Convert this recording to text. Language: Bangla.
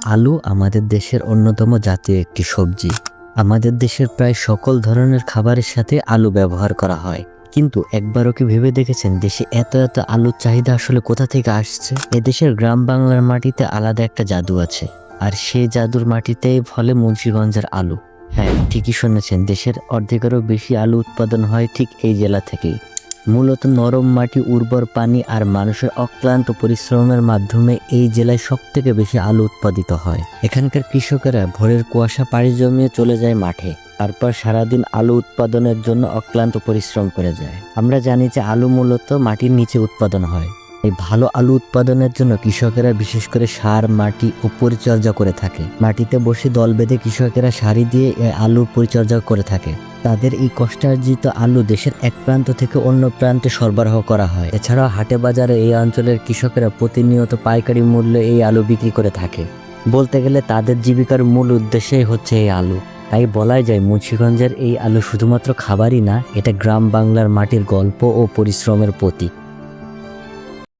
আলু আমাদের দেশের অন্যতম জাতীয় একটি সবজি। আমাদের দেশের প্রায় সকল ধরনের খাবারের সাথে আলু ব্যবহার করা হয়। কিন্তু একবারও কি ভেবে দেখেছেন দেশে এত এত আলুর চাহিদা আসলে কোথা থেকে আসছে? এদেশের গ্রাম বাংলার মাটিতে আলাদা একটা জাদু আছে, আর সেই জাদুর মাটিতেই ফলে মুন্সিগঞ্জের আলু। হ্যাঁ, ঠিকই শুনেছেন, দেশের অর্ধেকেরও বেশি আলু উৎপাদন হয় ঠিক এই জেলা থেকেই। মূলত নরম মাটি, উর্বর পানি আর মানুষের অক্লান্ত পরিশ্রমের মাধ্যমে এই জেলায় সবথেকে বেশি আলু উৎপাদিত হয়। এখানকার কৃষকেরা ভোরের কুয়াশা পাড়ি জমিয়ে চলে যায় মাঠে, তারপর সারাদিন আলু উৎপাদনের জন্য অক্লান্ত পরিশ্রম করে যায়। আমরা জানি যে আলু মূলত মাটির নিচে উৎপাদন হয়। এই ভালো আলু উৎপাদনের জন্য কৃষকেরা বিশেষ করে সার, মাটি ও পরিচর্যা করে থাকে। মাটিতে বসে দল বেঁধে কৃষকেরা সারি দিয়ে আলুর পরিচর্যা করে থাকে। তাদের এই কষ্টার্জিত আলু দেশের এক প্রান্ত থেকে অন্য প্রান্তে সরবরাহ করা হয়। এছাড়াও হাটে বাজারে এই অঞ্চলের কৃষকেরা প্রতিনিয়ত পাইকারি মূল্যে এই আলু বিক্রি করে থাকে। বলতে গেলে তাদের জীবিকার মূল উদ্দেশ্যই হচ্ছে এই আলু। তাই বলাই যায় মুন্সিগঞ্জের এই আলু শুধুমাত্র খাবারই না, এটা গ্রাম বাংলার মাটির গল্প ও পরিশ্রমের প্রতীক।